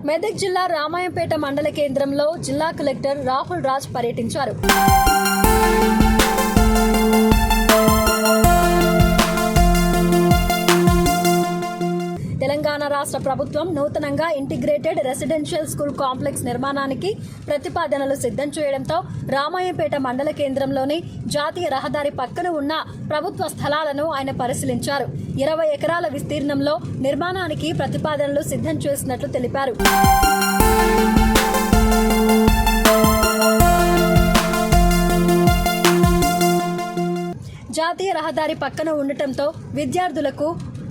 మెదక్ జిల్లా రామాయంపేట మండల కేంద్రంలో జిల్లా కలెక్టర్ రాహుల్ రాజ్ పర్యటించారు. తెలంగాణ రాష్ట్ర ప్రభుత్వం నూతనంగా ఇంటిగ్రేటెడ్ రెసిడెన్షియల్ స్కూల్ కాంప్లెక్స్ నిర్మాణానికి ప్రతిపాదనలు సిద్ధం చేయడంతో రామాయంపేట మండల కేంద్రంలోని జాతీయ రహదారి పక్కన ఉన్న ప్రభుత్వ స్థలాలను ఆయన పరిశీలించారు. 20 ఎకరాల విస్తీర్ణంలో నిర్మాణానికి ప్రతిపాదనలు సిద్ధం చేసినట్లు తెలిపారు. జాతీయ రహదారి పక్కన ఉండటంతో విద్యార్థులకు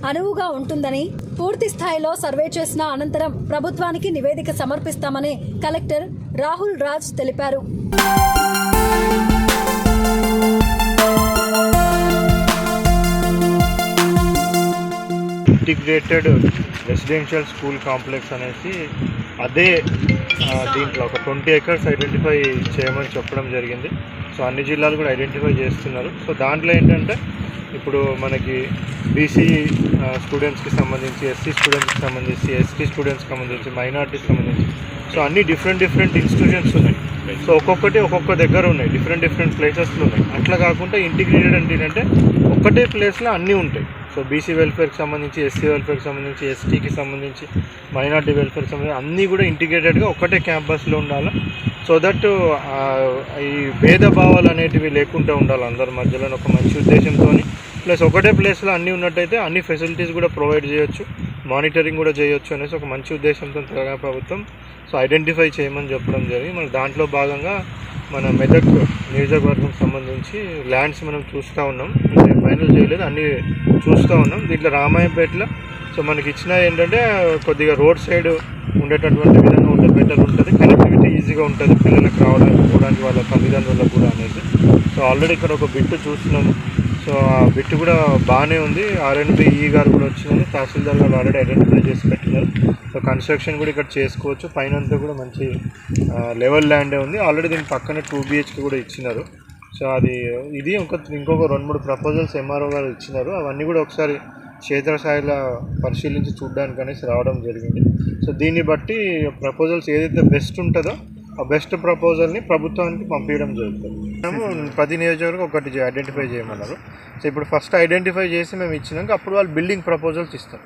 అనువుగా ఉంటుందని, పూర్తి స్థాయిలో సర్వే చేసిన అనంతరం ప్రభుత్వానికి నివేదిక సమర్పిస్తామని కలెక్టర్ రాహుల్ రాజ్ తెలిపారు. ఇంటిగ్రేటెడ్ రెసిడెన్షియల్ స్కూల్ కాంప్లెక్స్ అనేసి అదే దీంట్లో ఒక 20 acres ఐడెంటిఫై చేయమని చెప్పడం జరిగింది. సో అన్ని జిల్లాలు కూడా ఐడెంటిఫై చేస్తున్నారు. సో దాంట్లో ఏంటంటే ఇప్పుడు మనకి బీసీ స్టూడెంట్స్కి సంబంధించి, ఎస్సీ స్టూడెంట్స్కి సంబంధించి, ఎస్టీ స్టూడెంట్స్కి సంబంధించి, మైనార్టీకి సంబంధించి సో అన్ని డిఫరెంట్ ఇన్స్టిట్యూషన్స్ ఉన్నాయి. సో ఒక్కొక్క దగ్గర ఉన్నాయి, డిఫరెంట్ ప్లేసెస్లో ఉన్నాయి. అట్లా కాకుండా ఇంటిగ్రేటెడ్ అంటే ఏంటంటే ఒక్కటే ప్లేస్లో అన్నీ ఉంటాయి. సో బీసీ వెల్ఫేర్కి సంబంధించి, ఎస్సీ వెల్ఫేర్కి సంబంధించి, ఎస్టీకి సంబంధించి, మైనార్టీ వెల్ఫేర్కి సంబంధించి అన్నీ కూడా ఇంటిగ్రేటెడ్గా ఒక్కటే క్యాంపస్లో ఉండాలి. సో దట్ ఈ భేదభావాలు అనేటివి లేకుండా ఉండాలి అందరి మధ్యలో ఒక మంచి ఉద్దేశంతో. ప్లస్ ఒకటే ప్లేస్లో అన్నీ ఉన్నట్టయితే అన్ని ఫెసిలిటీస్ కూడా ప్రొవైడ్ చేయొచ్చు, మానిటరింగ్ కూడా చేయొచ్చు అనేసి ఒక మంచి ఉద్దేశంతో తెలంగాణ ప్రభుత్వం సో ఐడెంటిఫై చేయమని చెప్పడం జరిగింది. మన దాంట్లో భాగంగా మన మెదక్ నియోజకవర్గం సంబంధించి ల్యాండ్స్ మనం చూస్తూ ఉన్నాం. ఫైనల్ చేయలేదు, అన్నీ చూస్తూ ఉన్నాం. దీంట్లో రామాయంపేటలో సో మనకి ఇచ్చిన ఏంటంటే కొద్దిగా రోడ్ సైడ్ ఉండేటటువంటి విధంగా ఉంటే బెటర్ ఉంటుంది, కనెక్టివిటీ ఈజీగా ఉంటుంది పిల్లలకు రావడానికి పోవడానికి, వాళ్ళ తల్లిదండ్రులకు కూడా అనేసి. సో ఆల్రెడీ ఇక్కడ ఒక బిట్టు చూస్తున్నాము. సో ఆ బిట్టు కూడా బాగానే ఉంది. RNBE గారు కూడా వచ్చినారు, తహసీల్దార్ గారు ఆల్రెడీ ఐడెంటిఫై చేసి పెట్టినారు. సో కన్స్ట్రక్షన్ కూడా ఇక్కడ చేసుకోవచ్చు. పైన అంతా కూడా మంచి లెవెల్ ల్యాండే ఉంది. ఆల్రెడీ దీని పక్కనే 2 BHK కూడా ఇచ్చినారు. సో ఇది ఇంకొక 2-3 ప్రపోజల్స్ MRO గారు ఇచ్చినారు. అవన్నీ కూడా ఒకసారి క్షేత్రస్థాయిలో పరిశీలించి చూడడానికి అనేసి రావడం జరిగింది. సో దీన్ని బట్టి ప్రపోజల్స్ ఏదైతే బెస్ట్ ఉంటుందో ఆ బెస్ట్ ప్రపోజల్ని ప్రభుత్వానికి పంపించడం జరుగుతుంది. మేము ప్రతి నియోజకవర్గం ఒకటి ఐడెంటిఫై చేయమన్నారు. సో ఇప్పుడు ఫస్ట్ ఐడెంటిఫై చేసి మేము ఇచ్చినాక అప్పుడు వాళ్ళు బిల్డింగ్ ప్రపోజల్స్ ఇస్తారు.